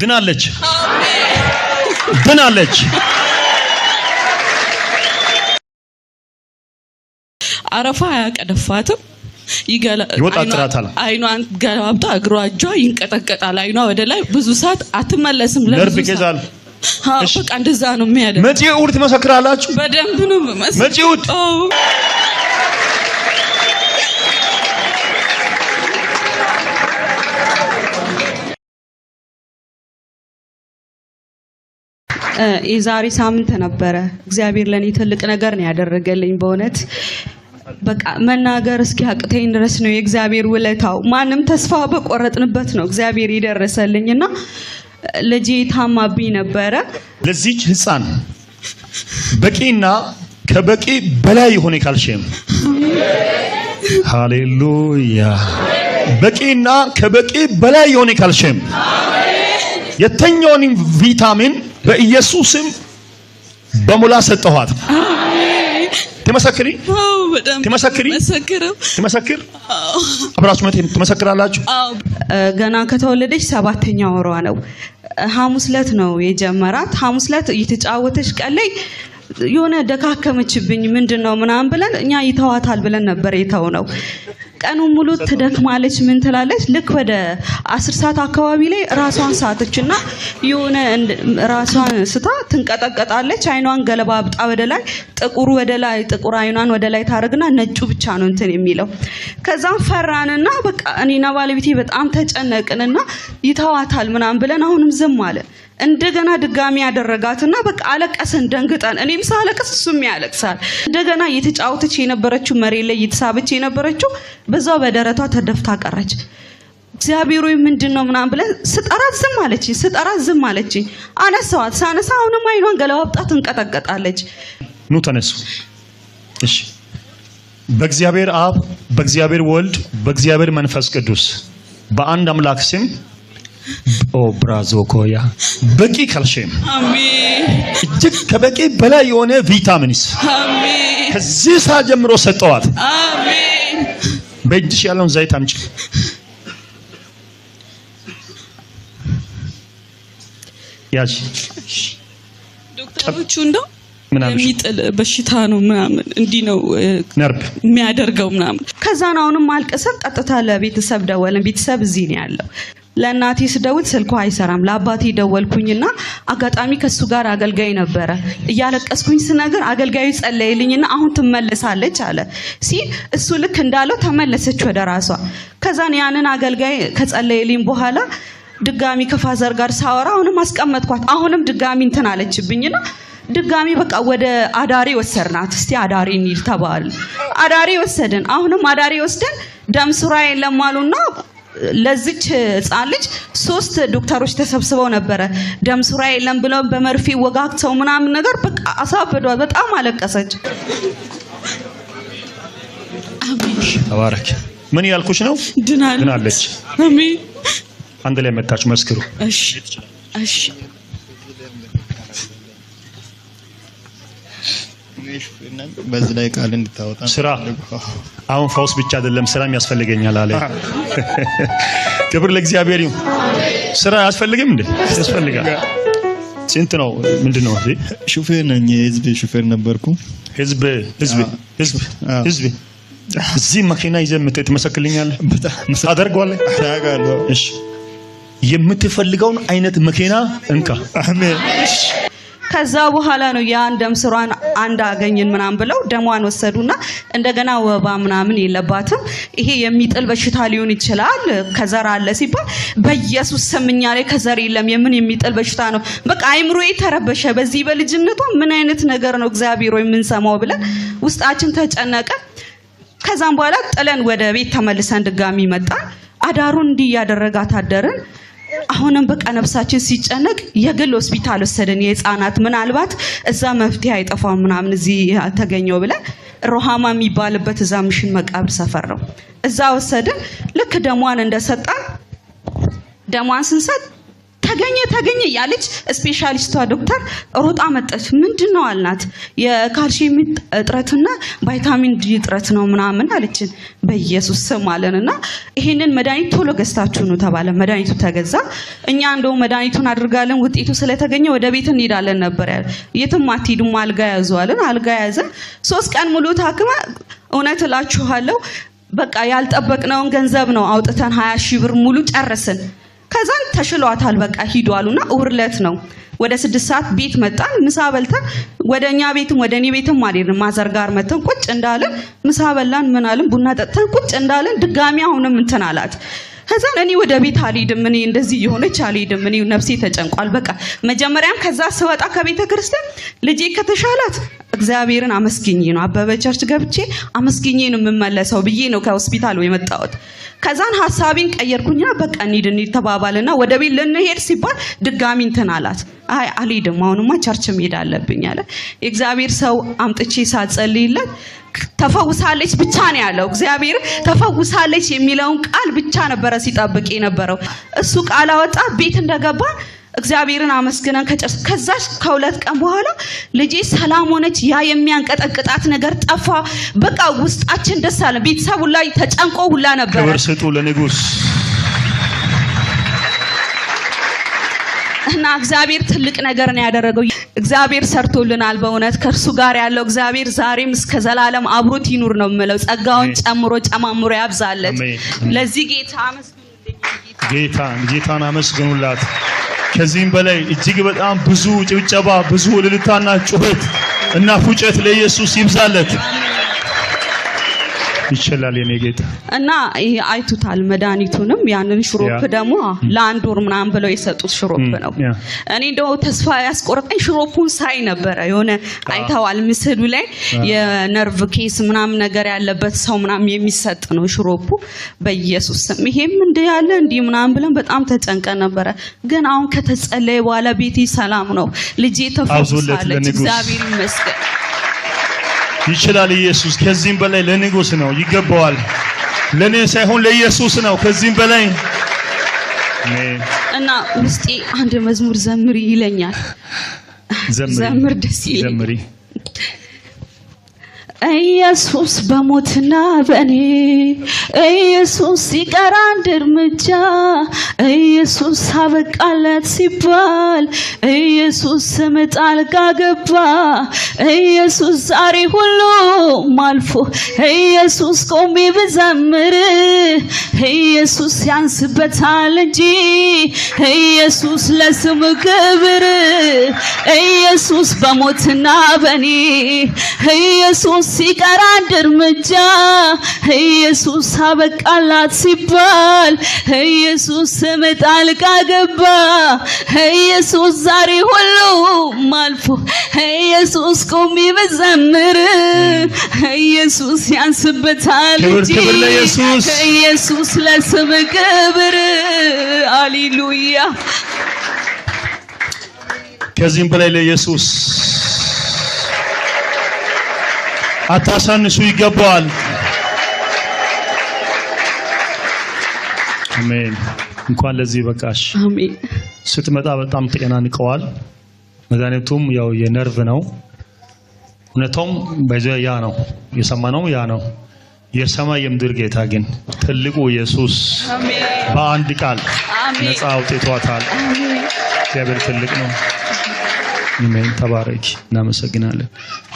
ድናለች ድናለች አረፋ ያቀደፋትም ይወጣጥራታል አይኗን ገላብጣ እግሯ እጇ ይንቀጠቀጣል አይኗ ወደ ላይ ብዙ ሰዓት አትመለስም ለርብ ይገዛል በቃ እንደዛ ነው የሚያደርገው መጪው ትመሰክራላችሁ በደንብ ነው መጪው የዛሬ ሳምንት ነበረ እግዚአብሔር ለኔ ትልቅ ነገር ነው ያደረገልኝ በእውነት በቃ መናገር እስኪ አቅተኝ ድረስ ነው የእግዚአብሔር ውለታው ማንም ተስፋ በቆረጥንበት ነው እግዚአብሔር ይደረሰልኝና ልጄ ታማብኝ ነበረ ለዚህ ህፃን በቂና ከበቂ በላይ የሆነ ካልሽየም ሃሌሉያ በቂና ከበቂ በላይ የሆነ ካልሽየም የተኛውን ቪታሚን በኢየሱስም በሙላ ሰጠኋት ተመሰክሪ ተመሰክሪ ተመሰክር አብራችሁ መቴ ተመሰክራላችሁ ገና ከተወለደች 7ኛ ወሯ ነው ሐሙስ ዕለት ነው የጀመራት ሐሙስ ዕለት እየተጫወተች ቀለይ የሆነ ደካከመችብኝ ምንድነው ምናምን ብለን እኛ ይተዋታል ብለን ነበር የተውነው ቀኑ ሙሉ ተደክማለች ምን ትላለች ልክ ወደ 10 ሰዓት አካባቢ ላይ ራሷን ሳተችና የሆነ ራሷን ስታ ትንቀጠቀጣለች አይኗን ገለባብጣ ወደ ላይ ጥቁር አይኗን ወደ ላይ ታረግና ነጩ ብቻ ነው እንትን የሚለው ከዛም ፈራንና በቃ እኔና ባለቤቴ በጣም ተጨነቅንና ይተዋታል ምናምን ብለን አሁንም ዝም አለ እንደገና ድጋሚ ያደረጋትና በቃ አለቀሰን ደንግጠን እኔም ሳለቀስ እሱም ያለቅሳል እንደገና እየተጫወተች የነበረችው መሬት ላይ እየተሳበች የነበረችው በዛው በደረቷ ተደፍታ ቀረች እግዚአብሔር ወይ ምንድነው ምናምን ብለን ስጠራት ዝም አለች አነሳዋት ሳነሳ አሁንም አይኗን ገለባብጣ ትንቀጠቀጣለች ኑ ተነሱ እሺ በእግዚአብሔር አብ በእግዚአብሔር ወልድ በእግዚአብሔር መንፈስ ቅዱስ በአንድ አምላክ ስም ኦ ብራዞኮያ በቂ ካልሽየም አሜን እጅግ ከበቂ በላይ የሆነ ቪታሚንስ አሜን ከዚህ ሰዓት ጀምሮ ሰጠዋት አሜን በእጅሽ ያለውን ዘይት አምጪ ያጂ ዶክተሮቹ እንደው የሚጥል በሽታ ነው ምናምን እንዲ ነው ነርቭ የሚያደርገው ምናምን ከዛን አሁንም አልቀሰም ቀጥታ ለቤተሰብ ደወልን ቤተሰብ እዚህ ነው ያለው ለናቲ ስደውል ስልኩ አይሰራም ለአባቴ ደወልኩኝና አጋጣሚ ከሱ ጋር አገልጋይ ነበረ እያለቀስኩኝ ስነግር አገልጋዩ ጸለየልኝና አሁን ትመለሳለች አለ እሱ ልክ እንዳለው ተመለሰች ወደ ራሷ ከዛን ያንን አገልጋይ ከጸለየልኝ በኋላ ድጋሚ ከፋዘር ጋር ሳወራ አሁንም አስቀመጥኳት አሁንም ድጋሚ እንትን አለችብኝና ድጋሚ በቃ ወደ አዳሪ ወሰድናት እስቲ አዳሪ እንሂድ ተባለ አዳሪ ወሰደን አሁንም አዳሪ ወስደን ደም ስራ የለም አሉና ለዚች ህፃን ልጅ 3 ዶክተሮች ተሰብስበው ነበረ ደም ስራ የለም ብለው በመርፌ ወጋግተው ምናምን ነገር በቃ አሳበዷት በጣም አለቀሰች አሜን ተባረክ ምን ያልኩሽ ነው ድናለች አሜን አንድ ላይ መጣች መስክሩ እሺ እሺ በዚህ ላይ ቃል እንድታወጣ ስራ አሁን ፈውስ ብቻ አይደለም ስራም ያስፈልገኛል አለ ክብር ለእግዚአብሔር ይሁን ስራ ያስፈልግም እንዴ ያስፈልጋል ስንት ነው ምንድነው እዚህ ሹፌር ነኝ የህዝብ ሹፌር ነበርኩ ህዝብ እዚህ መኪና ይዘህ ትመሰክልኛለህ አደርገዋለሁ ታውቃለህ እሺ የምትፈልገውን አይነት መኪና እንካ አሜን ከዛ በኋላ ነው ያን ደም ስሯን አንድ አገኘን ምናምን ብለው ደሟን ወሰዱና እንደገና ወባ ምናምን የለባትም ይሄ የሚጥል በሽታ ሊሆን ይችላል ከዘር አለ ሲባል በኢየሱስ ስምኛ ላይ ከዘር የለም የምን የሚጥል በሽታ ነው በቃ አይምሮዬ ተረበሸ በዚህ በልጅነቷ ምን አይነት ነገር ነው እግዚአብሔር ወይ ምን ሰማው ብለን ውስጣችን ተጨነቀ ከዛም በኋላ ጥለን ወደ ቤት ተመልሰን ድጋሚ መጣን አዳሩን እንዲህ ያደረጋት አደረን አሁንም በቃ ነፍሳችን ሲጨነቅ የግል ሆስፒታል ወሰደን የህፃናት ምናልባት እዛ መፍትሄ አይጠፋም ምናምን እዚህ ተገኘው ብለን ሮሃማ የሚባልበት እዛ ምሽን መቃብር ሰፈር ነው እዛ ወሰደን ልክ ደሟን እንደሰጣን ደሟን ስንሰጥ ተገኘ ያለች ስፔሻሊስቷ ዶክተር ሮጣ መጣች። ምንድነው አልናት። የካልሲየም እጥረትና ቫይታሚን ዲ እጥረት ነው ምናምን አለችን። በኢየሱስ ስም አለንና ይሄንን መድኃኒት ቶሎ ገዝታችሁ ነው ተባለ። መድኃኒቱ ተገዛ። እኛ እንደው መድኃኒቱን አድርጋለን ውጤቱ ስለተገኘ ወደ ቤት እንሄዳለን ነበር ያለ። የትም አትሄዱም አልጋ ያዙ አለን። አልጋ ያዘን። 3 ቀን ሙሉ ታክማ እውነት እላችኋለሁ በቃ ያልጠበቅነውን ገንዘብ ነው አውጥተን 20 ሺህ ብር ሙሉ ጨረስን። ከዛን ተሽሏታል በቃ ሂዱ አሉና እውርለት ነው ወደ 6 ሰዓት ቤት መጣን። ምሳ በልተን ወደኛ ቤትም ወደኔ ቤትም አልሄድንም። ማዘር ጋር መተን ቁጭ እንዳለን ምሳ በላን ምን አለን ቡና ጠጥተን ቁጭ እንዳለን ድጋሚ አሁንም እንትን አላት። ከዛን እኔ ወደ ቤት አልሄድም እኔ እንደዚህ የሆነች አልሄድም እኔ ነፍሴ ተጨንቋል። በቃ መጀመሪያም ከዛ ስወጣ ከቤተ ክርስቲያን ልጄ ከተሻላት እግዚአብሔርን አመስግኜ ነው አበበ ቸርች ገብቼ አመስግኜ ነው የምመለሰው ብዬ ነው ከሆስፒታል የመጣሁት። ከዛን ሐሳቤን ቀየርኩኝና በቃ እንሂድ ተባባልና ወደ ቤት ልንሄድ ሲባል ድጋሚ እንትን አላት። አይ አልሄድም አሁንማ ቸርች መሄድ አለብኝ አለ። የእግዚአብሔር ሰው አምጥቼ ሳጸልይለት ተፈውሳለች ብቻ ነው ያለው። እግዚአብሔር ተፈውሳለች የሚለውን ቃል ብቻ ነበረ ሲጠብቅ የነበረው። እሱ ቃል አወጣ። ቤት እንደገባ እግዚአብሔርን አመስግነን ከዛች ከ2 ቀን በኋላ ልጄ ሰላም ሆነች። ያ የሚያንቀጠቅጣት ነገር ጠፋ። በቃ ውስጣችን ደስ አለ። ቤተሰቡ ላይ ተጨንቆ ሁላ ነበር። ክብር ስጡ ለንጉስ። እና እግዚአብሔር ትልቅ ነገር ነው ያደረገው። እግዚአብሔር ሰርቶልናል በእውነት ከእርሱ ጋር ያለው እግዚአብሔር ዛሬም እስከ ዘላለም አብሮት ይኑር ነው የምለው። ጸጋውን ጨምሮ ያብዛለት። ለዚህ ጌታ አመስግኑልኝ። ጌታን አመስግኑላት። ከዚህም በላይ እጅግ በጣም ብዙ ጭብጨባ፣ ብዙ እልልታና ጩኸት እና ፉጨት ለኢየሱስ ይብዛለት። ይችላል የኔ ጌታ። እና ይሄ አይቱታል መድኃኒቱንም ያንን ሽሮፕ ደግሞ ለ1 ወር ምናምን ብለው የሰጡት ሽሮፕ ነው። እኔ እንደው ተስፋ ያስቆረጠኝ ሽሮፑን ሳይ ነበረ። የሆነ አይተዋል ምስሉ ላይ የነርቭ ኬስ ምናምን ነገር ያለበት ሰው ምናምን የሚሰጥ ነው ሽሮፑ። በኢየሱስ ስም ይሄም እንደ ያለ እንዲህ ምናምን ብለን በጣም ተጨንቀን ነበረ። ግን አሁን ከተጸለየ በኋላ ቤቴ ሰላም ነው። ልጄ ተፈውሳለች። እግዚአብሔር ይመስገን። ይችላል ኢየሱስ። ከዚህም በላይ ለንጉስ ነው ይገባዋል። ለኔ ሳይሆን ለኢየሱስ ነው ከዚህም በላይ። እና ውስጤ አንድ መዝሙር ዘምሪ ይለኛል። ዘምር ደስ ይለኛል። ዘምሪ። ኢየሱስ በሞትና በኔ ኢየሱስ ሲቀር አንድ እርምጃ ኢየሱስ አበቃለት ሲባል ኢየሱስ ስም ጣልቃ ገባ። ኢየሱስ ዛሬ ሁሉ ማልፎ ኢየሱስ ቆሜ ብዘምር ኢየሱስ ያንስበታል እንጂ ኢየሱስ ለስም ክብር ኢየሱስ በሞትና በኔ ኢየሱስ ሲቀር አንድ እርምጃ ኢየሱስ አበቃላት ሲባል ኢየሱስ ስም ጣልቃ ገባ። ኢየሱስ ዛሬ ሁሉ ማልፎ ኢየሱስ ቆሜ ብዘምር ኢየሱስ ያንስበታል እንጂ ኢየሱስ ለስም ክብር። ሃሌሉያ። ከዚህም በላይ ለኢየሱስ አታሳንሱ ይገባዋል። አሜን። እንኳን ለዚህ በቃሽ። አሜን። ስትመጣ በጣም ተጨናንቀዋል። መድኃኒቱም ያው የነርቭ ነው። እውነቱም በዚያ ያ ነው የሰማነው ያ ነው። የሰማይ የምድር ጌታ ግን ትልቁ ኢየሱስ በአንድ ቃል ነፃ አውጥቷታል። እግዚአብሔር ትልቅ ነው። አሜን። ተባረክ። እናመሰግናለን።